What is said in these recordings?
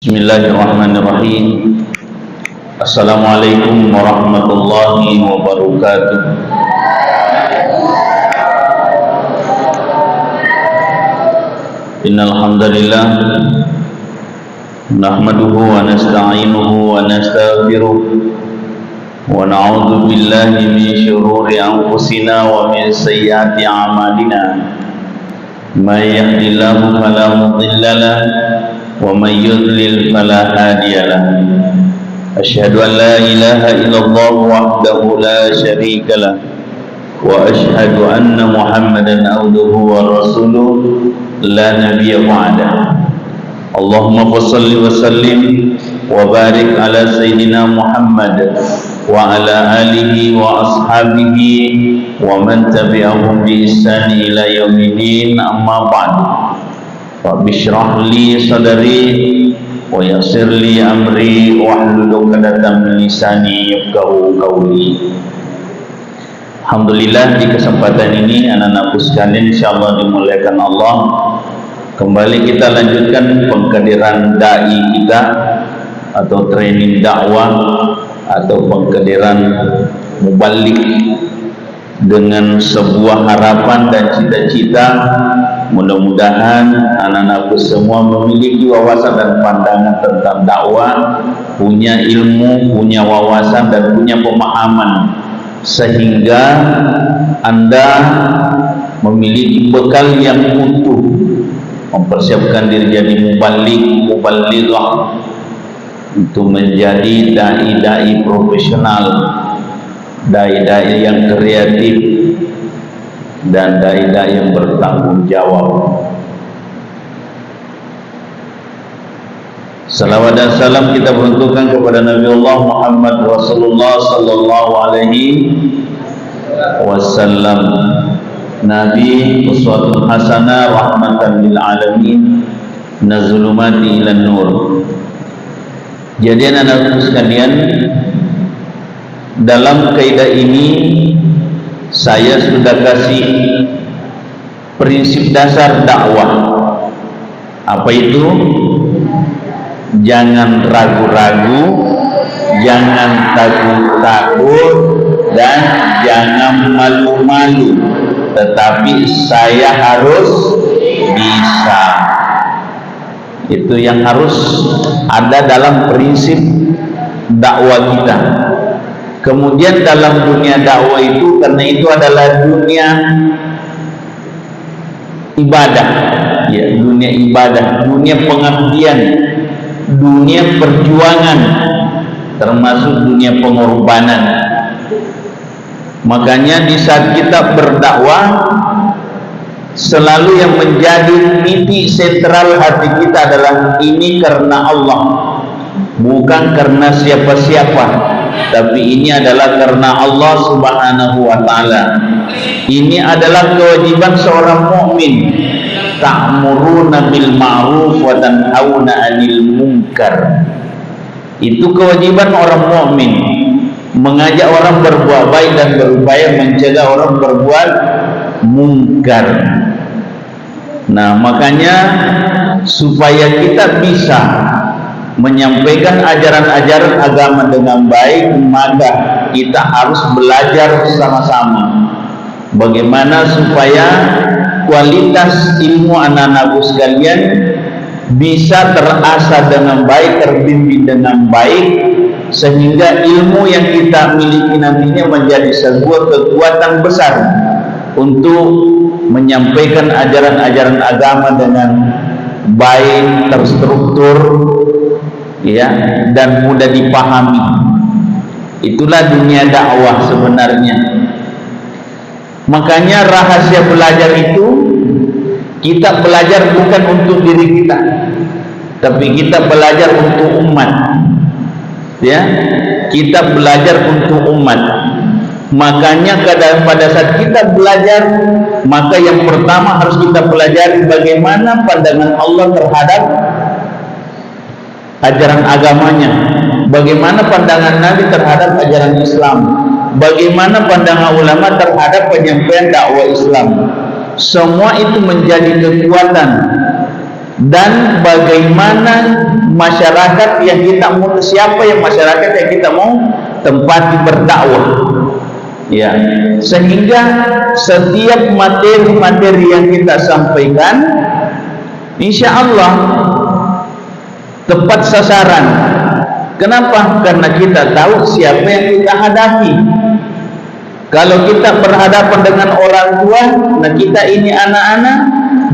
Bismillahirrahmanirrahim. Assalamualaikum warahmatullahi wabarakatuh. Innal hamdalillah nahmaduhu wa nasta'inuhu wa nastaghfiruh wa na'udzu billahi min shururi anfusina wa min sayyiati a'malina. May yahdihillahu fala mudilla lahu wa may yudlil fala hadiya lahu. Asyhadu an la ilaha illallah wahdahu la syarika lah wa asyhadu anna Muhammadan abduhu wa rasuluh la nabiyya ba'da. Allahumma shalli wa sallim wa barik ala sayyidina Muhammad wa ala alihi wa ashabihi wa man tabi'ahum bi ihsan ila yaumiddin, amma ba'du. Rabbi shrah li sadri wa yassir li amri wahlul 'uqdatam min lisani yafqahu qawli. Alhamdulillah, di kesempatan ini anak-anakku sekalian insyaallah dimuliakan Allah, kembali kita lanjutkan pengkaderan dai kita atau training dakwah atau pengkaderan mubalik dengan sebuah harapan dan cita-cita. Mudah-mudahan anak-anakku semua memiliki wawasan dan pandangan tentang dakwah, punya ilmu, punya wawasan dan punya pemahaman, sehingga Anda memiliki bekal yang utuh mempersiapkan diri jadi mubalighah untuk menjadi dai-dai profesional, dai-dai yang kreatif dan dai-dai yang bertanggung jawab. Salawat dan salam kita peruntukkan kepada Nabi Allah Muhammad Rasulullah sallallahu alaihi wasallam, Nabi uswatun hasanah, rahmatan lil alamin, nazulumati ilan nur. Jadi anak-anakku sekalian, dalam kaidah ini saya sudah kasih prinsip dasar dakwah. Apa itu? Jangan ragu-ragu, jangan takut-takut, dan jangan malu-malu, tetapi saya harus bisa. Itu yang harus ada dalam prinsip dakwah kita. Kemudian dalam dunia dakwah itu, karena itu adalah dunia ibadah, ya, dunia ibadah, dunia pengabdian, dunia perjuangan, termasuk dunia pengorbanan. Makanya di saat kita berdakwah, selalu yang menjadi titik sentral hati kita adalah ini karena Allah, bukan karena siapa-siapa, tapi ini adalah karena Allah Subhanahu wa ta'ala. Ini adalah kewajiban seorang mukmin. Ta'muruna bil ma'ruf wa tanhauna 'anil munkar. Itu kewajiban orang mukmin, mengajak orang berbuat baik dan berupaya mencegah orang berbuat mungkar. Nah, makanya supaya kita bisa menyampaikan ajaran-ajaran agama dengan baik, maka kita harus belajar bersama-sama bagaimana supaya kualitas ilmu anak-anakku sekalian bisa terasa dengan baik, terbimbing dengan baik, sehingga ilmu yang kita miliki nantinya menjadi sebuah kekuatan besar untuk menyampaikan ajaran-ajaran agama dengan baik, terstruktur, ya, dan mudah dipahami. Itulah dunia dakwah sebenarnya. Makanya rahasia belajar itu, kita belajar bukan untuk diri kita, tapi kita belajar untuk umat, ya, kita belajar untuk umat. Makanya pada saat kita belajar, maka yang pertama harus kita pelajari bagaimana pandangan Allah terhadap ajaran agamanya, bagaimana pandangan Nabi terhadap ajaran Islam, bagaimana pandangan ulama terhadap penyampaian dakwah Islam. Semua itu menjadi kekuatan dan bagaimana masyarakat yang kita mau, siapa yang masyarakat yang kita mau tempati berdakwah, ya, sehingga setiap materi-materi yang kita sampaikan insya Allah tepat sasaran. Kenapa? Karena kita tahu siapa yang kita hadapi. Kalau kita berhadapan dengan orang tua, nah kita ini anak-anak,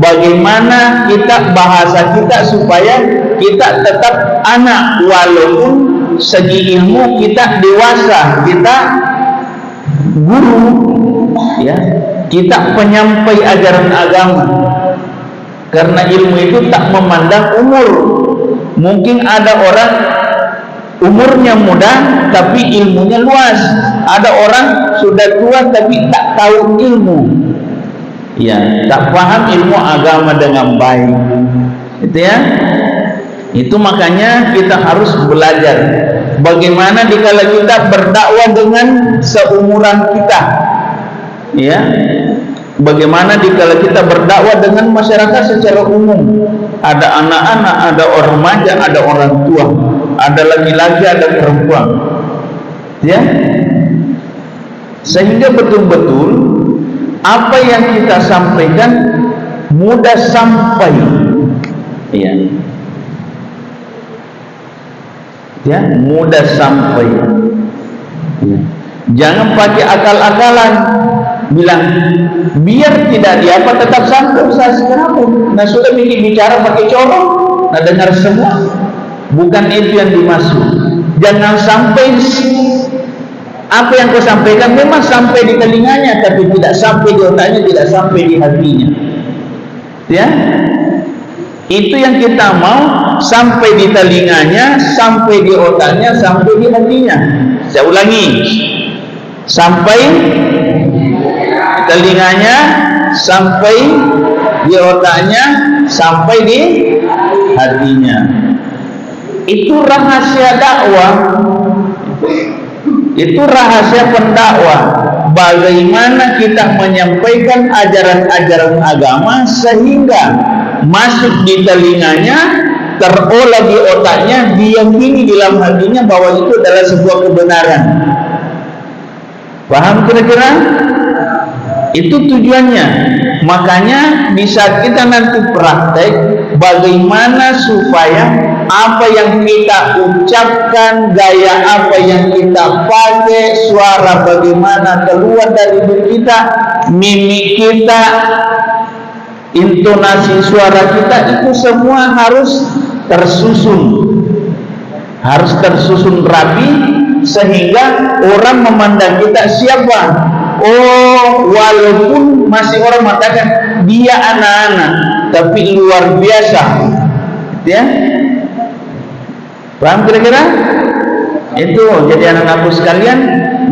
bagaimana kita bahasa kita supaya kita tetap anak, walaupun segi ilmu kita dewasa, kita guru, ya, kita penyampai ajaran agama. Karena ilmu itu tak memandang umur. Mungkin ada orang umurnya muda tapi ilmunya luas, ada orang sudah tua tapi tak tahu ilmu, ya, tak paham ilmu agama dengan baik, itu ya. Itu makanya kita harus belajar bagaimana dikala kita berdakwah dengan seumuran kita, ya, bagaimana dikala kita berdakwah dengan masyarakat secara umum. Ada anak-anak, ada orang remaja, ada orang tua, ada laki-laki, ada perempuan, ya, sehingga betul-betul apa yang kita sampaikan mudah sampai, ya, ya, mudah sampai, ya. Jangan pakai akal-akalan bilang biar tidak diapa tetap sampai. Ustaz, kenapa? Nah sudah bicara pakai corong, nah dengar semua. Bukan itu yang dimaksud. Jangan sampai apa yang kau sampaikan memang sampai di telinganya, tapi tidak sampai di otaknya, tidak sampai di hatinya, ya. Itu yang kita mau, sampai di telinganya, sampai di otaknya, sampai di hatinya. Saya ulangi, sampai di telinganya, sampai di otaknya, sampai di hatinya. Itu rahasia dakwah, itu rahasia pendakwah. Bagaimana kita menyampaikan ajaran-ajaran agama sehingga masuk di telinganya, terolah di otaknya, diyakini di dalam hatinya bahwa itu adalah sebuah kebenaran. Paham kira-kira? Itu tujuannya. Makanya di saat kita nanti praktek, bagaimana supaya apa yang kita ucapkan, gaya apa yang kita pakai, suara bagaimana keluar dari diri kita, mimik kita, intonasi suara kita, itu semua harus tersusun rapi, sehingga orang memandang kita siapa. Oh, walaupun masih orang mengatakan dia anak-anak, tapi luar biasa, ya. Paham kira-kira? Itu jadi anak-anakku sekalian.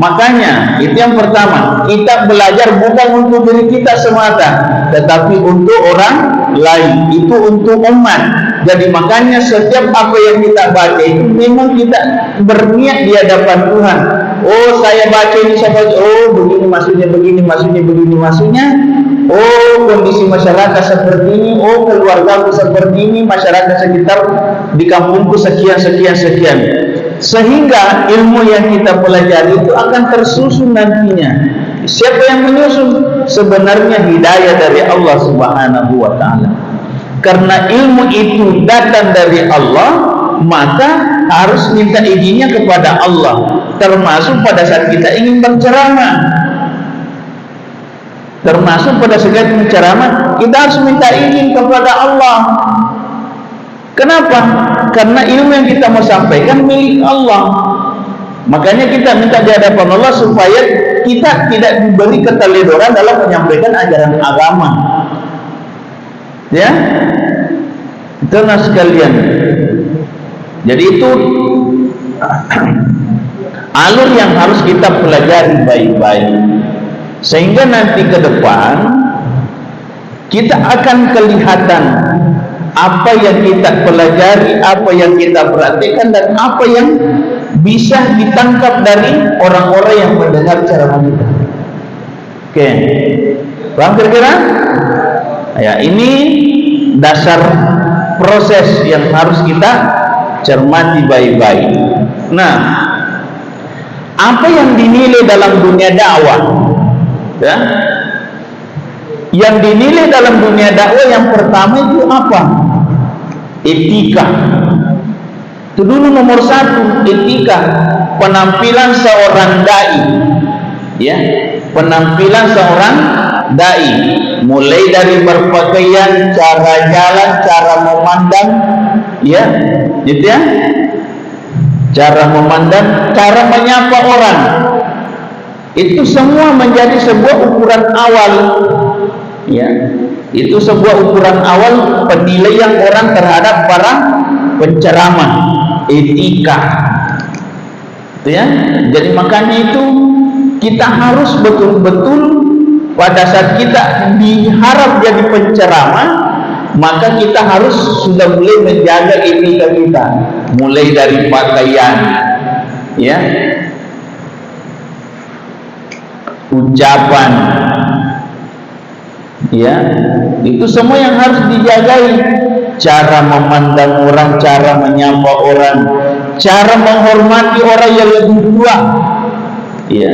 Makanya itu yang pertama, kita belajar bukan untuk diri kita semata, tetapi untuk orang lain, itu untuk umat. Jadi makanya setiap apa yang kita baca itu memang kita berniat di hadapan Tuhan. Oh, saya baca ini, saya baca, oh begini maksudnya, begini maksudnya, begini maksudnya. Oh, kondisi masyarakat seperti ini, oh keluargaku seperti ini, masyarakat sekitar di kampungku sekian. Sehingga ilmu yang kita pelajari itu akan tersusun nantinya. Siapa yang menyusun? Sebenarnya hidayah dari Allah Subhanahu wa ta'ala. Karena ilmu itu datang dari Allah, maka harus minta izinnya kepada Allah. Termasuk pada saat kita ingin berceramah, kita harus minta izin kepada Allah. Kenapa? Karena ilmu yang kita mau sampaikan milik Allah. Makanya kita minta di hadapan Allah supaya kita tidak diberi keteledoran dalam menyampaikan ajaran agama. Ya, itu sekalian. Jadi itu alur yang harus kita pelajari baik-baik, sehingga nanti ke depan kita akan kelihatan apa yang kita pelajari, apa yang kita perhatikan, dan apa yang bisa ditangkap dari orang-orang yang mendengar ceramah kita. Oke, paham kira-kira? Ya, ini dasar proses yang harus kita cermati baik-baik. Nah, apa yang dinilai dalam dunia dakwah? Ya, yang dinilai dalam dunia dakwah yang pertama itu apa? Etika. Itu dulu nomor satu, etika. Penampilan seorang dai, ya, penampilan seorang dai, mulai dari berpakaian, cara jalan, cara memandang, ya, gitu ya, cara memandang, cara menyapa orang, itu semua menjadi sebuah ukuran awal, ya, itu sebuah ukuran awal penilaian orang terhadap para penceramah, etika, ya. Jadi makanya itu kita harus betul-betul pada saat kita diharap jadi penceramah, maka kita harus sudah mulai menjaga etika kita, mulai dari pakaian, ya, ucapan, ya, itu semua yang harus dijagai. Cara memandang orang, cara menyapa orang, cara menghormati orang yang lebih tua, ya,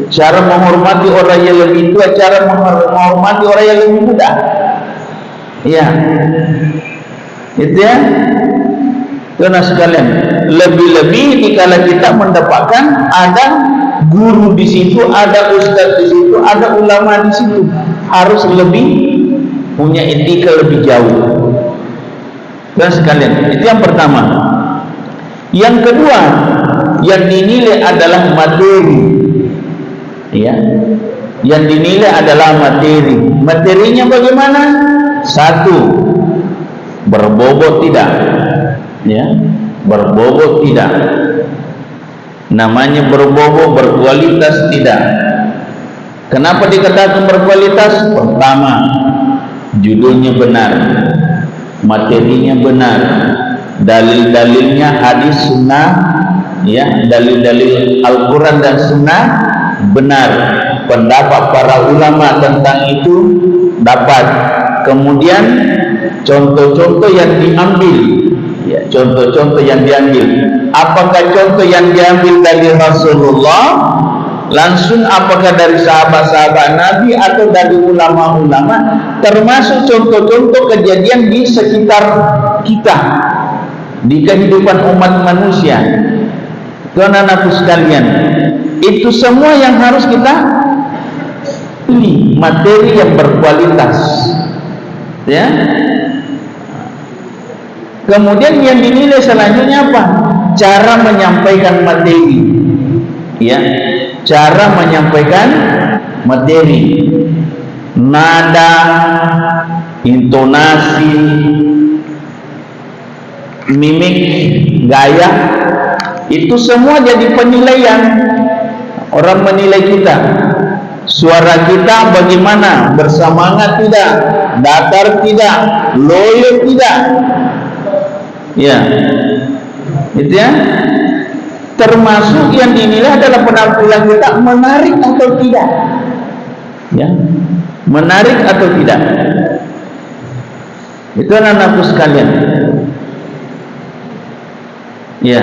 cara menghormati orang yang lebih tua, cara menghormati orang yang lebih muda, ya, itu ya. Karena sekalian, lebih-lebih dikala kita mendapatkan ada guru di situ, ada ustaz di situ, ada ulama di situ, harus lebih punya etika lebih jauh. Dan sekalian, itu yang pertama. Yang kedua, yang dinilai adalah materi, ya, yang dinilai adalah materi. Materinya bagaimana? Satu, berbobot tidak, ya, berbobot tidak. Namanya berbobot, berkualitas tidak. Kenapa dikatakan berkualitas? Pertama, judulnya benar, materinya benar, dalil-dalilnya hadis sunnah, ya, dalil-dalil Al-Quran dan sunnah benar, pendapat para ulama tentang itu dapat. Kemudian contoh-contoh yang diambil, ya, contoh-contoh yang diambil, apakah contoh yang diambil dari Rasulullah langsung, apakah dari sahabat-sahabat Nabi atau dari ulama-ulama, termasuk contoh-contoh kejadian di sekitar kita, di kehidupan umat manusia. Tuan-tuanku sekalian, itu semua yang harus kita pilih, materi yang berkualitas, ya. Kemudian yang dinilai selanjutnya apa? Cara menyampaikan materi, ya, cara menyampaikan materi, nada, intonasi, mimik, gaya, itu semua jadi penilaian. Orang menilai kita, suara kita bagaimana, bersemangat tidak, datar tidak, loyo tidak, ya, itu ya. Termasuk yang dinilai adalah penampilan kita menarik atau tidak, ya, menarik atau tidak. Itu anak-anakku sekalian, ya,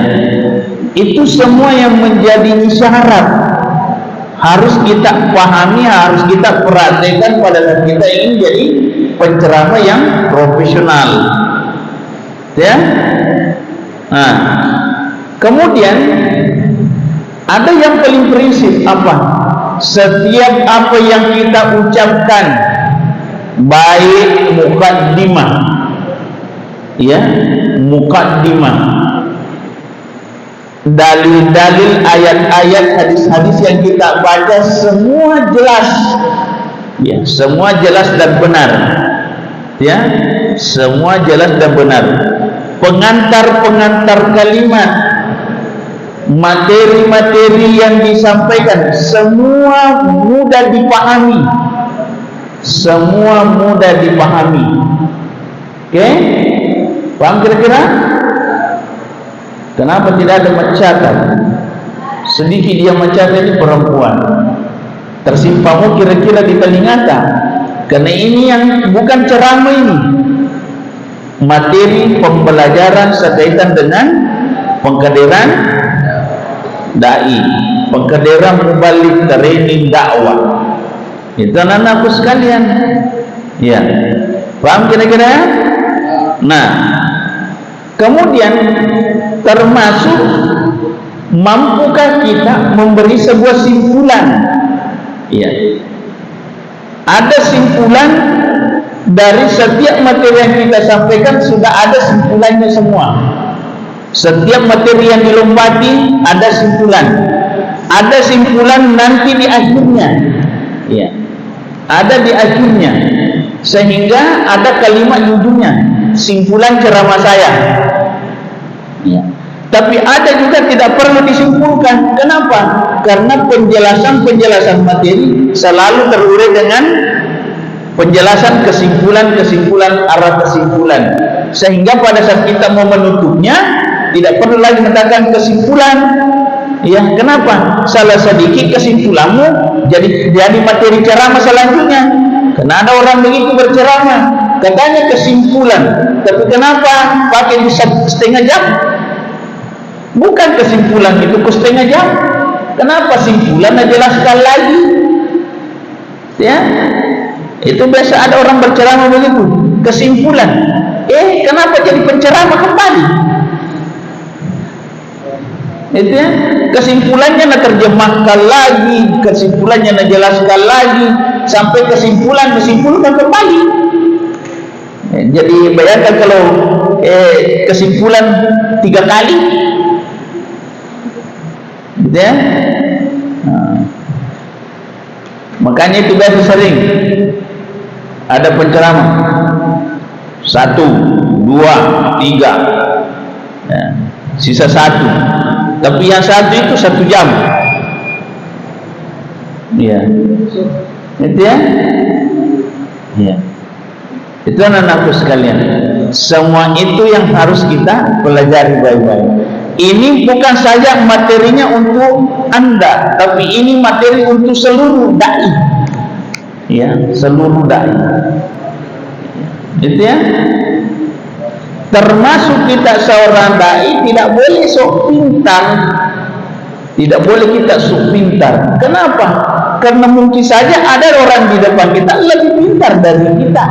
itu semua yang menjadi syarat harus kita pahami, harus kita perhatikan pada saat kita ingin jadi penceramah yang profesional, ya. Nah, kemudian ada yang paling prinsip apa? Setiap apa yang kita ucapkan, baik mukaddimah, ya, mukaddimah, dalil-dalil, ayat-ayat, hadis-hadis yang kita baca, semua jelas, ya, semua jelas dan benar, ya, semua jelas dan benar. Pengantar-pengantar kalimat, materi-materi yang disampaikan, semua mudah dipahami, semua mudah dipahami. Oke, paham kira-kira? Kenapa tidak ada mencatat? Sedikit dia mencatat, ini perempuan, tersimpamu kira-kira di telinga, karena ini yang bukan ceramah ini, materi pembelajaran sekaitan dengan pengkaderan dai, pengkaderan mubalik, training dakwah. Itu anak-anakku sekalian. Ya, paham kira-kira? Nah, kemudian termasuk mampukah kita memberi sebuah simpulan? Ya, ada simpulan dari setiap materi yang kita sampaikan, sudah ada simpulannya semua. Setiap materi yang dilompati ada simpulan. Ada simpulan nanti di akhirnya. Ya, ada di akhirnya. Sehingga ada kalimat ujungnya, simpulan ceramah saya. Ya. Tapi ada juga tidak perlu disimpulkan. Kenapa? Karena penjelasan materi selalu terurai dengan penjelasan kesimpulan, arah kesimpulan. Sehingga pada saat kita mau menutupnya, tidak perlu lagi mengatakan kesimpulan. Ya, kenapa? Salah sedikit kesimpulanmu jadi materi ceramah selanjutnya. Karena ada orang begitu berceramah, katanya kesimpulan, tapi kenapa pakai setengah jam? Bukan kesimpulan itu setengah jam. Kenapa simpulan jelaskan lagi? Ya, itu biasa ada orang berceramah begitu, kesimpulan. Kenapa jadi penceramah kembali? Itu ya, kesimpulannya terjemahkan lagi, kesimpulannya jelaskan lagi, sampai disimpulkan kembali. Jadi bayangkan kalau kesimpulan 3 kali, gitu ya. Makanya itu biasa sering ada penceramah 1, 2, 3, ya, sisa 1. Tapi yang 1 itu 1 jam. Ya, itu ya. Ya, itu anak-anakku sekalian. Semua itu yang harus kita pelajari baik-baik. Ini bukan saja materinya untuk Anda, tapi ini materi untuk seluruh dai. Ya, seluruh dai. Itu ya. Termasuk kita seorang dai tidak boleh sok pintar. Tidak boleh kita sok pintar. Kenapa? Karena mungkin saja ada orang di depan kita lebih pintar dari kita.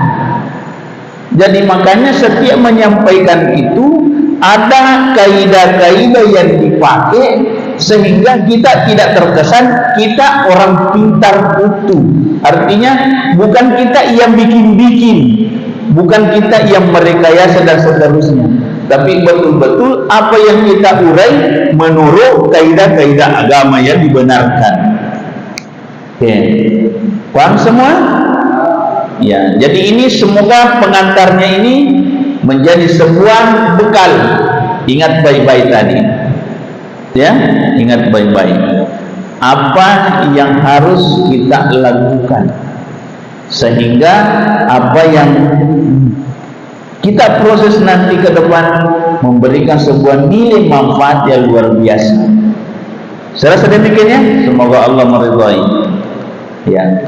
Jadi makanya setiap menyampaikan itu ada kaidah-kaidah yang dipakai sehingga kita tidak terkesan kita orang pintar utuh. Artinya bukan kita yang bikin-bikin, bukan kita yang merekayasa dan seterusnya, tapi betul-betul apa yang kita urai menurut kaidah-kaidah agama yang dibenarkan. Oke, paham semua? Ya, jadi ini semoga pengantarnya ini menjadi sebuah bekal. Ingat baik-baik tadi. Ya, ingat baik-baik. Apa yang harus kita lakukan sehingga apa yang kita proses nanti ke depan memberikan sebuah nilai manfaat yang luar biasa. Saya rasa demikian ya. Semoga Allah meridhai. Ya.